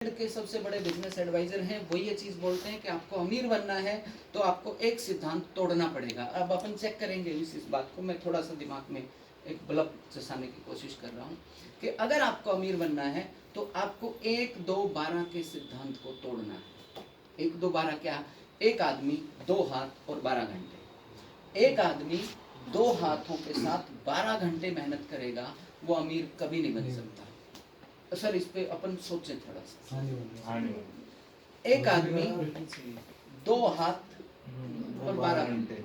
के सबसे बड़े बिजनेस एडवाइजर हैं, वो ये चीज़ बोलते हैं कि आपको अमीर बनना है तो आपको एक सिद्धांत तोड़ना पड़ेगा। अब अपन चेक करेंगे इस बात को। मैं थोड़ा सा दिमाग में एक बल्ब चसाने की कोशिश कर रहा हूँ कि अगर आपको अमीर बनना है तो आपको 1, 2, 12 के सिद्धांत को तोड़ना है। 1, 2, 12 क्या? एक आदमी 2 हाथ और 12 घंटे। एक आदमी 2 हाथों के साथ 12 घंटे मेहनत करेगा, वो अमीर कभी नहीं बन सकता। सर इस पे अपन सोचें थोड़ा सा। एक आदमी 2 हाथ और 12 घंटे,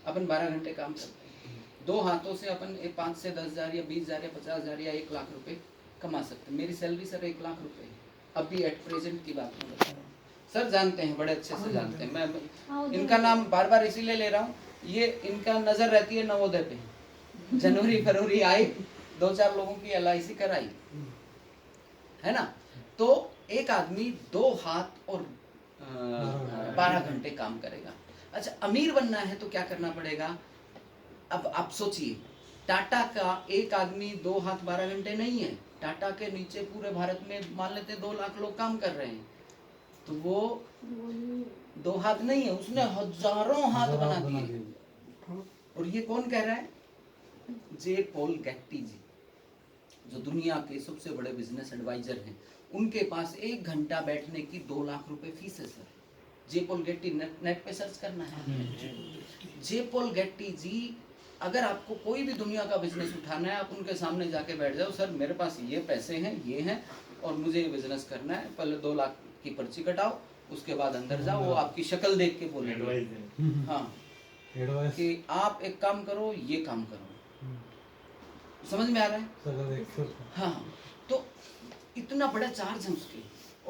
अपन 12 घंटे काम करते हैं। 2 हाथों से अपन 5 से 10 हज़ार या 20 हज़ार या 50 हज़ार या 1 लाख रुपए कमा सकते हैं। मेरी सैलरी सर 1 लाख रुपए है अभी एट प्रेजेंट की बात मैं बता रहा हूँ। सर जानते हैं, बड़े अच्छे से जानते हैं। मैं इनका नाम बार बार इसीलिए ले रहा हूँ, ये इनका नजर रहती है नवोदय पे। जनवरी फरवरी आए, 2-4 लोगों की LIC कराई, है ना। तो एक आदमी 2 हाथ और 12 घंटे काम करेगा। अच्छा, अमीर बनना है तो क्या करना पड़ेगा? अब आप सोचिए, टाटा का एक आदमी 2 हाथ 12 घंटे नहीं है। टाटा के नीचे पूरे भारत में मान लेते 2 लाख लोग काम कर रहे हैं, तो वो 2 हाथ नहीं है, उसने हजारों हाथ बना दिए। और ये कौन कह रहा है? जे पॉल गेट्टी जी, जो दुनिया के सबसे बड़े बिजनेस एडवाइजर हैं। उनके पास 1 घंटा बैठने की 2 लाख रुपए फीस है सर। जे पॉल गेट्टी, नेट पे सर्च करना है। जे पॉल गेट्टी जी, अगर आपको कोई भी दुनिया का बिजनेस उठाना है, आप उनके सामने जाके बैठ जाओ, सर मेरे पास ये पैसे हैं, ये हैं, और मुझे ये बिजनेस करना है, पहले 2 लाख की पर्ची कटाओ, उसके बाद अंदर जाओ। वो आपकी शक्ल देख के बोलेंगे, हाँ, कि आप एक काम करो, ये काम करो। समझ में आ रहा है? हाँ, तो इतना बड़ा चार्ज है उसके।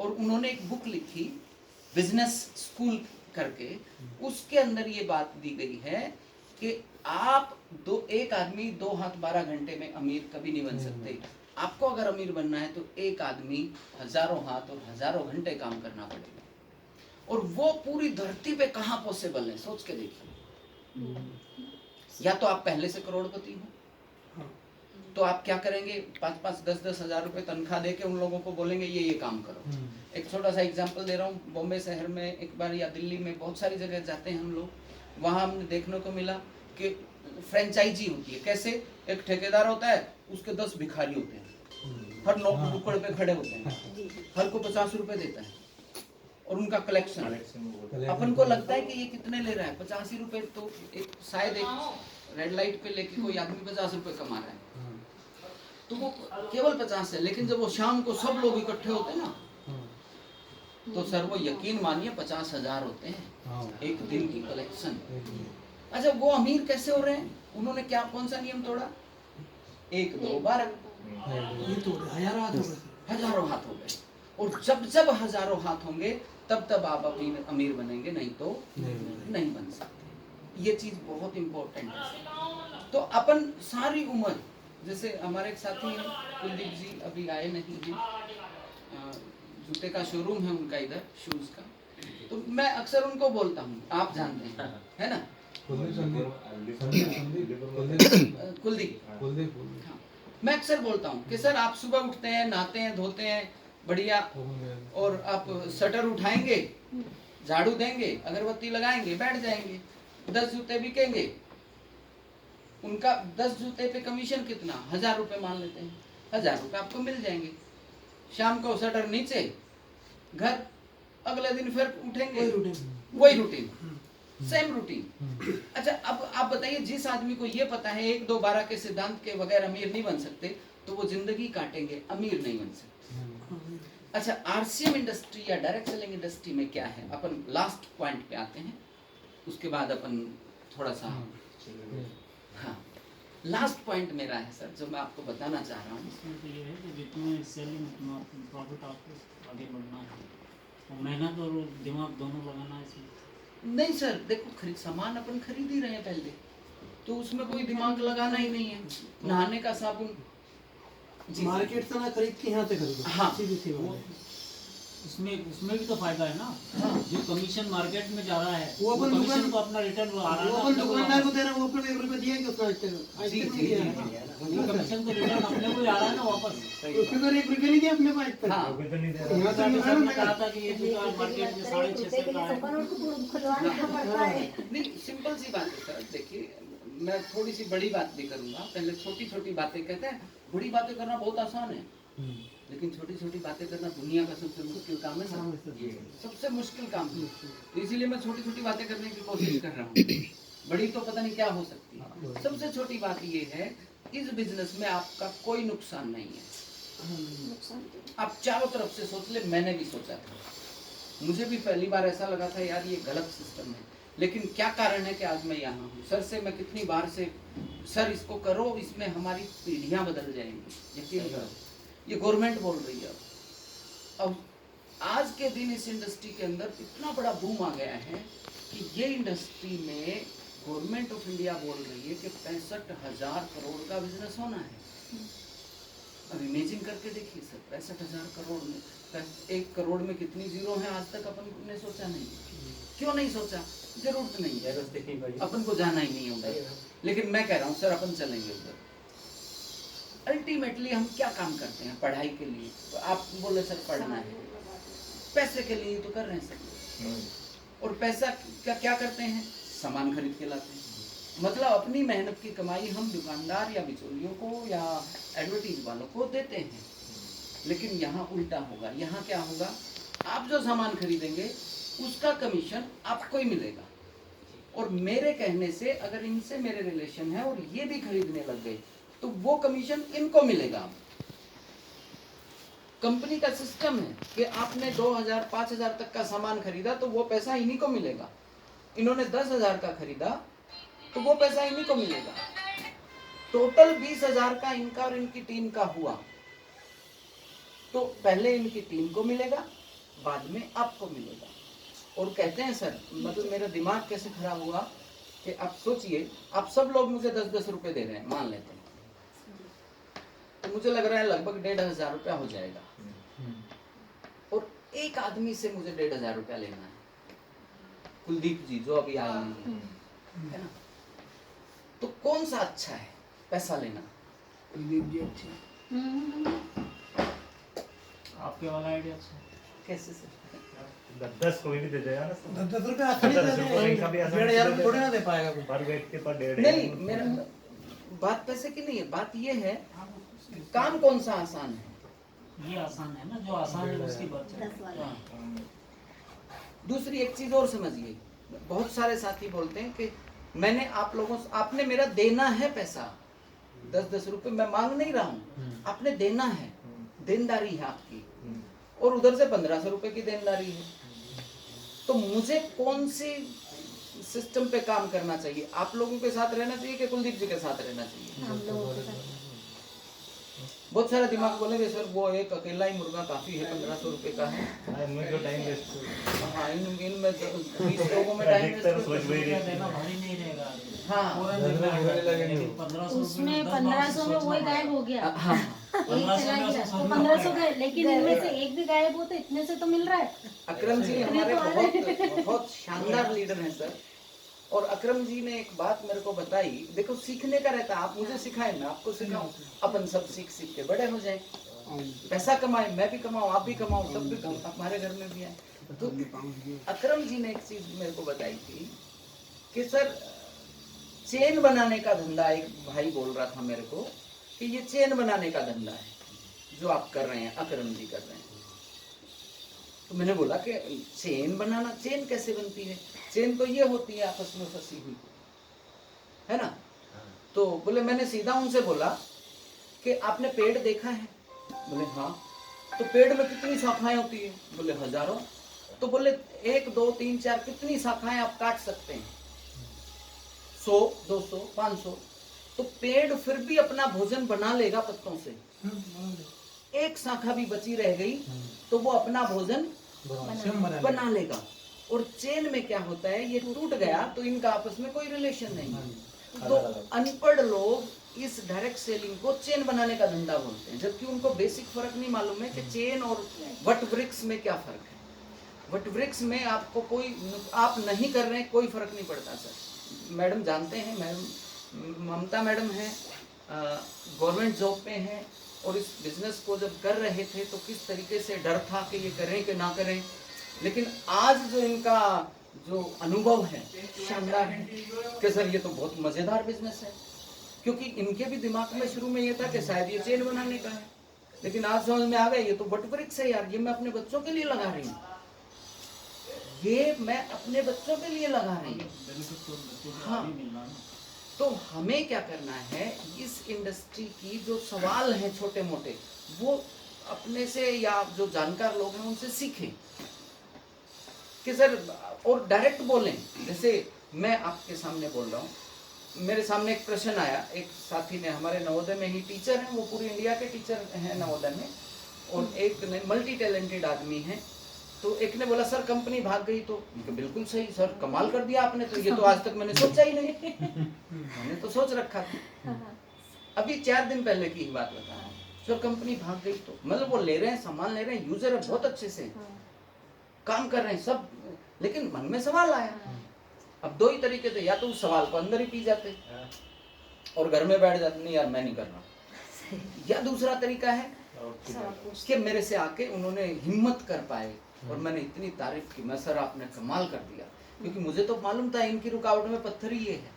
और उन्होंने एक बुक लिखी बिजनेस स्कूल करके, उसके अंदर ये बात दी गई है कि आप एक आदमी 2 हाथ 12 घंटे में अमीर कभी नहीं बन सकते। आपको अगर अमीर बनना है तो एक आदमी हजारों हाथ और हजारों घंटे काम करना पड़ेगा। और वो पूरी धरती पे कहाँ पॉसिबल है, सोच के देखिए। या तो आप पहले से करोड़पति हो, तो आप क्या करेंगे? 5-5, 10-10 हज़ार रुपए तनख्वाह देके उन लोगों को बोलेंगे ये काम करो। एक छोटा सा एग्जांपल दे रहा हूँ। बॉम्बे शहर में एक बार, या दिल्ली में, बहुत सारी जगह जाते हैं हम लोग, वहाँ हमने देखने को मिला कि फ्रेंचाइजी होती है। कैसे? एक ठेकेदार होता है, उसके 10 भिखारी होते हैं, हर नोक नुक्कड़ पे खड़े होते हैं, हर को 50 रुपए देता है, और उनका कलेक्शन। अपन को लगता है कि ये कितने ले रहा है, 50 ही रुपए। तो शायद एक रेड लाइट पे लेके कोई आदमी 50 रुपए कमा रहा है, तो वो केवल 50 है। लेकिन जब वो शाम को सब लोग इकट्ठे होते हैं ना, तो सर वो यकीन मानिए 50,000 होते हैं एक दिन की कलेक्शन। अच्छा, वो अमीर कैसे हो रहे हैं? उन्होंने क्या, कौन सा नियम तोड़ा? 1, 2, 12, हजारों हाथ हो गए। और जब जब हजारों हाथ होंगे तब तब आप अमीर बनेंगे, नहीं तो नहीं बन सकते। ये चीज बहुत इंपॉर्टेंट है। तो अपन सारी उम्र, जैसे हमारे एक साथी हैं कुलदीप जी, अभी आए नहीं जी, जूते का शोरूम है उनका इधर, शूज का। तो मैं अक्सर उनको बोलता हूँ, आप जानते हैं, है ना, कुलदीप, हाँ, मैं अक्सर बोलता हूँ कि सर आप सुबह उठते हैं, नहाते हैं, धोते हैं, बढ़िया, और आप शटर उठाएंगे, झाड़ू देंगे, अगरबत्ती लगाएंगे, बैठ जाएंगे, 10 जूते बिकेंगे। उनका 10 जूते पे कमीशन कितना? 1000 रुपए मान लेते हैं, 1000 रुपए आपको मिल जाएंगे। शाम को शटर नीचे, घर, अगले दिन फिर उठेंगे, वही रूटीन, सेम रूटीन। अच्छा, अब आप बताइए, जिस आदमी को ये पता है 1, 2, 12 के सिद्धांत के बगैर अमीर नहीं बन सकते, तो वो जिंदगी काटेंगे, अमीर नहीं बन सकते। अच्छा, RCM इंडस्ट्री या डायरेक्ट सेलिंग इंडस्ट्री में क्या है? अपन लास्ट पॉइंट पे आते हैं, उसके बाद अपन थोड़ा सा, हाँ, लास्ट पॉइंट मेरा है सर, जो मैं आपको बताना चाह रहा हूँ। इसमें तो ये है कि जितने सेलिंग उतना प्रॉफिट आपको आगे बढ़ना है, और मेहनत और दिमाग दोनों लगाना है इसमें। नहीं सर, देखो, सामान अपन खरीद ही रहे हैं पहले, तो उसमें कोई दिमाग लगाना ही नहीं है। नहाने का साबुन मार्केट से ना खरीद के यहाँ से खरीदो। हाँ, सीधी सी बात है। उसमें भी तो फायदा है ना। हाँ। जो कमीशन मार्केट में जा रहा है वो अपन कमीशन दुकान- तो अपना रिटर्न आ रहा है वो ना अपन अपने को दुकानदार को वापस। दे रहे हैं, वो अपन 1 रुपया दिया कि उसका आज तक जी, नहीं जी, दिया जी, है। वो कमीशन तो रिटर्न अपने को ही आ रहा है ना वापस। तो उसके अंदर 1 रुपया नहीं दिया अपने को आज तक। हाँ। यहाँ तो सर नहीं ने आया कहा ना। था कि ये दुकान मार्केट में 650 का है। नहीं, सिंपल सी बात है सर। देखिए, मैं थोड़ी सी बड़ी बात भी करूंगा। पहले छोटी छोटी बातें कहते हैं, बड़ी बातें करना बहुत आसान है, लेकिन छोटी छोटी बातें करना दुनिया का सबसे मुश्किल काम है सर। सबसे मुश्किल काम है। तो इसीलिए मैं छोटी छोटी बातें करने की कोशिश कर रहा हूँ। बड़ी तो पता नहीं क्या हो सकती है। सबसे छोटी बात ये है, इस बिजनेस में आपका कोई नुकसान नहीं है। आप चारों तरफ से सोच ले, मैंने भी सोचा था, मुझे भी पहली बार ऐसा लगा था यार ये गलत सिस्टम है, लेकिन क्या कारण है कि आज मैं यहाँ हूँ। सर से मैं कितनी बार से, सर इसको करो, इसमें हमारी पीढ़ियाँ बदल जाएंगी, यकीन करो। ये गवर्नमेंट बोल रही है। अब आज के दिन इस इंडस्ट्री के अंदर इतना बड़ा बूम आ गया है कि ये इंडस्ट्री में गवर्नमेंट ऑफ इंडिया बोल रही है कि 65,000 करोड़ का बिजनेस होना है। अब इमेजिन करके देखिए सर, 65,000 करोड़ में 1 करोड़ में कितनी जीरो है, आज तक अपन ने सोचा नहीं। क्यों नहीं सोचा? जरूरत नहीं है, अपन को जाना ही नहीं होगा। लेकिन मैं कह रहा हूँ सर, अपन चलेंगे उधर। अल्टीमेटली हम क्या काम करते हैं पढ़ाई के लिए? तो आप बोले सर पढ़ना है, पैसे के लिए तो कर रहे हैं सब। और पैसा क्या करते हैं? सामान खरीद के लाते हैं। मतलब अपनी मेहनत की कमाई हम दुकानदार या बिचौलियों को या एडवर्टीज वालों को देते हैं। लेकिन यहाँ उल्टा होगा। यहाँ क्या होगा? आप जो सामान खरीदेंगे उसका कमीशन आपको ही मिलेगा। और मेरे कहने से अगर इनसे मेरे रिलेशन है और ये भी खरीदने लग गए तो वो कमीशन इनको मिलेगा। कंपनी का सिस्टम है कि आपने 2,000 5,000 तक का सामान खरीदा तो वो पैसा इन्हीं को मिलेगा। इन्होंने 10,000 का खरीदा तो वो पैसा इन्हीं को मिलेगा। टोटल 20,000 का इनका और इनकी टीम का हुआ तो पहले इनकी टीम को मिलेगा, बाद में आपको मिलेगा। और कहते हैं सर, मतलब मेरा दिमाग कैसे खराब हुआ कि आप सोचिए, आप सब लोग मुझे 10-10 रुपए दे रहे हैं, मान लेते हैं, तो मुझे लग रहा है लगभग 1,500 रुपया हो जाएगा। और एक आदमी से मुझे 1,500 रुपया लेना है, कुलदीप जी जो अभी आए नहीं है ना। तो कौन सा अच्छा है पैसा लेना? कुलदीप जी अच्छा। आपके वाला आइडिया अच्छा। कैसे सर? 10 कोई भी दे देगा ना। 10 रुपये आसानी से 1,500 में थोड़ी ना दे पाएगा कोई। पर व्यक्ति पर 1.5 नहीं, मेरा बात पैसे की नहीं है, बात ये है काम कौन सा आसान है। ये आसान है ना, जो आसान है उसकी बात है। हाँ। दूसरी एक चीज और समझिए, बहुत सारे साथी बोलते हैं कि मैंने आप लोगों से, आपने मेरा देना है पैसा, 10-10 रुपए मैं मांग नहीं रहा हूँ, आपने देना है, देनदारी है आपकी। और उधर से 1,500 रुपए की देनदारी है। तो मुझे कौन सी सिस्टम पे काम करना चाहिए? आप लोगों के साथ रहना चाहिए कि कुलदीप जी के साथ रहना चाहिए? बहुत सारा दिमाग बोलेंगे सर वो एक अकेला ही मुर्गा काफी है, 1,500 रुपए का है। जो टाइम वेस्ट हाँ, इनमें 20 लोगों में टाइम अधिकतर सोच वही रुपया रही देना भारी नहीं रहेगा। हाँ। फौरन देना है। लेकिन 1500 उसमें 1500 में वही गायब हो गया। हाँ, एक चला गया तो 1500 गए, लेकिन इनमें से एक भी गायब हो तो इतने से तो मिल रहा है। अकरम जी हमारे बहुत शानदार लीडर हैं सर। और अकरम जी ने एक बात मेरे को बताई, देखो सीखने का रहता है, आप मुझे सिखाएं, मैं आपको सिखाऊं, अपन सब सीख सीख के बड़े हो जाएं, पैसा कमाएं, मैं भी कमाऊं, आप भी कमाओ, सब भी कमाओ, हमारे घर में भी है। तो अकरम जी ने एक चीज मेरे को बताई थी कि सर चेन बनाने का धंधा, एक भाई बोल रहा था मेरे को कि ये चेन बनाने का धंधा है जो आप कर रहे हैं, अकरम जी कर रहे हैं। तो मैंने बोला कि चेन बनाना, चेन कैसे बनती है? चेन तो ये होती है आपस में फंसी हुई, है ना। तो बोले, मैंने सीधा उनसे बोला कि आपने पेड़ देखा है? बोले हाँ। तो पेड़ में कितनी शाखाएं होती है? बोले हजारों। तो बोले 1 2 3 4 कितनी शाखाएं आप काट सकते हैं? 100 200 500। तो पेड़ फिर भी अपना भोजन बना लेगा पत्तों से। एक शाखा भी बची रह गई तो वो अपना भोजन बना लेगा। और चेन में क्या होता है, ये टूट गया तो इनका आपस में कोई रिलेशन नहीं है। तो अनपढ़ लोग इस डायरेक्ट सेलिंग को चेन बनाने का धंधा बोलते हैं, जबकि उनको बेसिक फर्क नहीं मालूम है कि चेन और वटवृक्ष में क्या फर्क है। वटवृक्ष में आपको कोई, आप नहीं कर रहे हैं कोई फर्क नहीं पड़ता सर। मैडम जानते हैं, मैडम ममता मैडम हैं, गवर्नमेंट जॉब पे हैं, और इस बिजनेस को जब कर रहे थे तो किस तरीके से डर था कि ये करें कि ना करें, लेकिन आज जो इनका जो अनुभव है शानदार है कि सर ये तो बहुत मजेदार बिजनेस है। क्योंकि इनके भी दिमाग में शुरू में ये था कि शायद ये चेन बनाने का है, लेकिन आज समझ में आ गया ये तो वटवृक्ष है यार, ये मैं अपने बच्चों के लिए लगा रही हूँ, ये मैं अपने बच्चों के लिए लगा रही हूँ। हाँ, तो हमें क्या करना है, इस इंडस्ट्री की जो सवाल हैं छोटे मोटे, वो अपने से या जो जानकार लोग हैं उनसे सीखें कि सर, और डायरेक्ट बोलें। जैसे मैं आपके सामने बोल रहा हूँ, मेरे सामने एक प्रश्न आया, एक साथी ने, हमारे नवोदय में ही टीचर हैं, वो पूरी इंडिया के टीचर हैं नवोदय में, और एक ने मल्टी टैलेंटेड आदमी है, तो एक ने बोला सर कंपनी भाग गई तो, बिल्कुल सही सर, कमाल कर दिया आपने, तो ये तो आज तक मैंने सोचा ही नहीं, मैंने तो सोच रखा था। अभी 4 दिन पहले की ही बात बता रहा हूँ, सर कंपनी भाग गई तो, मतलब वो ले रहे हैं, सामान ले रहे हैं, यूजर है, बहुत अच्छे से काम कर रहे हैं सब, लेकिन मन में सवाल आया। अब 2 ही तरीके थे, या तो उस सवाल को अंदर ही पी जाते और घर में बैठ जाते, नहीं यार मैं नहीं कर रहा, या दूसरा तरीका है कि मेरे से आके उन्होंने हिम्मत कर पाए, और मैंने इतनी तारीफ की, मैं सर आपने कमाल कर दिया, क्योंकि मुझे तो मालूम था इनकी रुकावट में पत्थर ही ये है,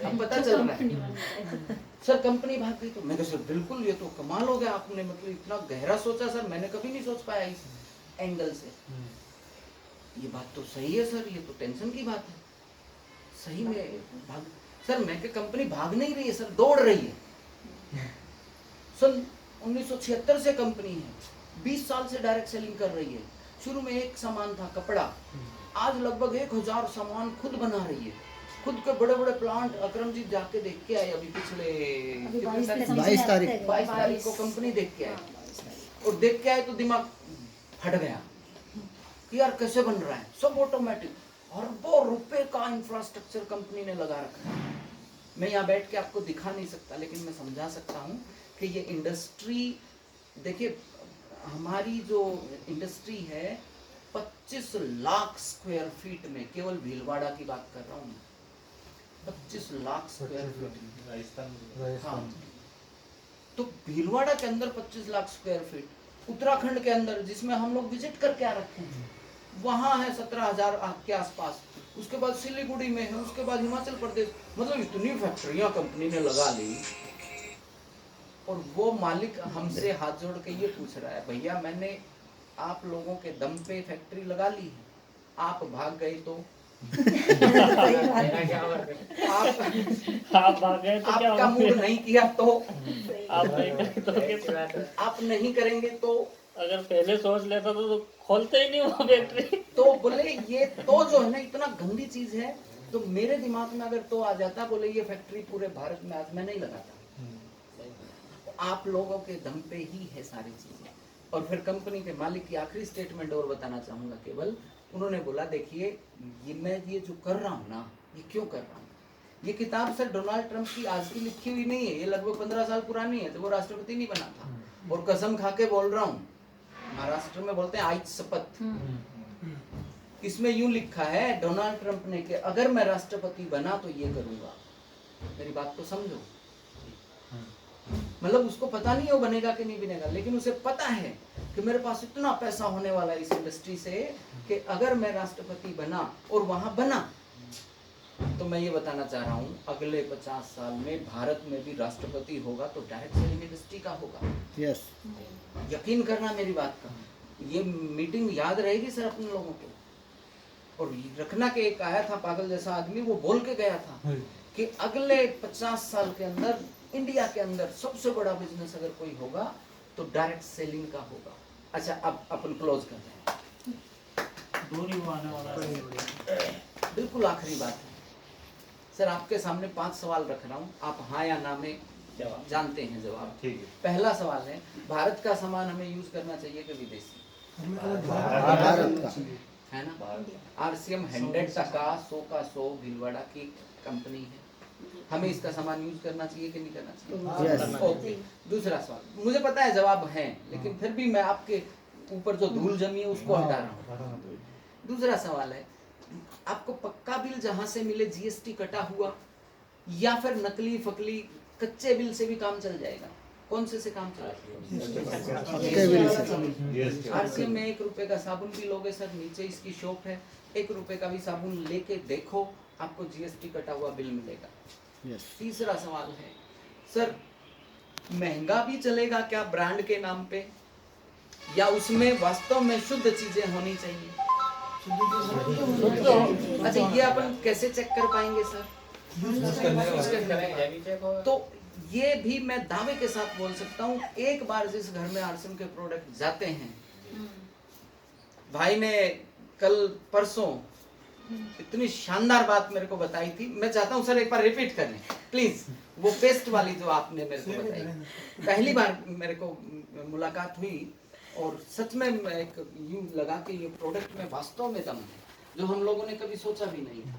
अब पता चल रहा है। सर कंपनी भाग गई तो मैं कहा सर बिल्कुल ये तो कमाल हो गया आपने, मतलब इतना गहरा सोचा सर, मैंने कभी नहीं सोच पाया इस एंगल से। ये बात तो सही है सर, ये तो टेंशन की बात है, सही में भाग, सर मैं कि कंपनी भाग नहीं रही है सर, दौड़ रही है। सन 1976 से कंपनी है, 20 साल से डायरेक्ट सेलिंग कर रही है। शुरू में एक सामान था कपड़ा, आज लगभग 1000 सामान खुद बना रही है, खुद के बड़े बड़े प्लांट। अकरम जी जाके देख के आए अभी पिछले 22 तारीख को कंपनी देख के आए, और देख के आए तो दिमाग फट गया कि यार कैसे बन रहा है, सब ऑटोमेटिक, अरबों रुपए का इंफ्रास्ट्रक्चर कंपनी ने लगा रखा है। मैं यहाँ बैठ के आपको दिखा नहीं सकता, लेकिन मैं समझा सकता हूँ कि ये इंडस्ट्री, देखिए हमारी जो इंडस्ट्री है 25 लाख स्क्वायर फीट में, केवल भीलवाड़ा की बात कर रहा हूँ मैं, 25 लाख स्क्वायर फीट में राजस्थान। हाँ, तो भीलवाड़ा के अंदर 25 लाख स्क्वायर फीट, उत्तराखंड के अंदर जिसमें हम लोग विजिट करके आ रखे हैं, वहाँ है 17,000 के आसपास, उसके बाद सिलीगुड़ी में है, उसके बाद हिमाचल प्रदेश, मतलब इतनी फैक्ट्रियां कंपनी ने लगा ली। और वो मालिक हमसे हाथ जोड़ के ये पूछ रहा है, भैया मैंने आप लोगों के दम पे फैक्ट्री लगा ली है, आप भाग गए तो आप भाग गए तो क्या आपका मूड नहीं किया तो, आप नहीं करें तो कैसे? आप नहीं करेंगे तो, अगर पहले सोच लेता तो खोलते ही नहीं वो फैक्ट्री। तो बोले ये तो जो है ना इतना गंदी चीज है, तो मेरे दिमाग में अगर तो आ जाता, बोले ये फैक्ट्री पूरे भारत में आज मैं नहीं लगाता, आप लोगों के दम पे ही है सारी चीजें। और फिर कंपनी के मालिक की आखिरी स्टेटमेंट और बताना चाहूंगा केवल, उन्होंने बोला देखिए ये मैं ये जो कर रहा हूँ ना, ये क्यों कर रहा हूँ, ये किताब सर डोनाल्ड ट्रंप की आज की लिखी हुई नहीं है, ये लगभग 15 साल पुरानी है, तो वो राष्ट्रपति नहीं बना था, और कसम खा के बोल रहा हूँ, महाराष्ट्र में बोलते हैं आइच शपथ, इसमें यूं लिखा है डोनाल्ड ट्रंप ने कि अगर मैं राष्ट्रपति बना तो ये करूंगा। मेरी बात को समझो, मतलब उसको पता नहीं वो बनेगा कि नहीं बनेगा, लेकिन उसे पता है कि मेरे पास इतना पैसा होने वाला है इस इंडस्ट्री से कि अगर मैं राष्ट्रपति बना, और वहां बना, तो मैं ये बताना चाह रहा हूँ अगले 50 साल में भारत में भी राष्ट्रपति होगा तो डायरेक्ट सेलिंग इंडस्ट्री का होगा। यस, यकीन करना मेरी बात का, ये मीटिंग याद रहेगी सर अपने लोगों को। और रखना के एक आया था पागल जैसा आदमी, वो बोल के गया था कि अगले 50 साल के अंदर इंडिया के अंदर सबसे बड़ा बिजनेस अगर कोई होगा तो डायरेक्ट सेलिंग का होगा। अच्छा अब अपन क्लोज करते हैं, दूरी वो आने वाला है। बिल्कुल आखिरी बात है सर, आपके सामने 5 सवाल रख रहा हूँ, आप हाँ या ना में जानते हैं जवाब। ठीक है। पहला सवाल है, भारत का सामान हमें यूज करना चाहिए कि विदेशी? भारत का है ना। RCM 100 का 100 का 100 भीलवाड़ा की कंपनी है, हमें इसका सामान यूज करना चाहिए कि नहीं करना Yes. चाहिए? ओके, दूसरा सवाल मुझे पता है जवाब है, लेकिन फिर भी मैं आपके ऊपर जो धूल जमी है उसको हटा रहा हूँ। दूसरा सवाल है, आपको पक्का बिल जहां से मिले जीएसटी कटा हुआ, या फिर नकली फकली कच्चे बिल से भी काम चल जाएगा? कौन से काम चलेगा? आरसीएम में 1 रुपए का साबुन भी लोगे सर, नीचे इसकी शॉप है, 1 रुपए का भी साबुन लेके देखो, आपको जीएसटी कटा हुआ बिल मिलेगा। तीसरा सवाल है सर, महंगा भी चलेगा क्या ब्रांड के नाम पे, या उसमें वास्तव में शुद्ध चीजें होनी चाहिए? अच्छा, ये अपन कैसे चेक कर पाएंगे सर? तो ये भी मैं दावे के साथ बोल सकता हूँ, एक बार जिस घर में आरसीएम के प्रोडक्ट जाते हैं, भाई ने कल परसों इतनी शानदार बात मेरे को बताई थी, मैं चाहता हूँ सर एक बार रिपीट करें प्लीज, वो पेस्ट वाली जो आपने मेरे को बताई। पहली बार मेरे को मुलाकात हुई और सच में एक यूं लगा कि ये प्रोडक्ट में वास्तव में दम है, जो हम लोगों ने कभी सोचा भी नहीं था।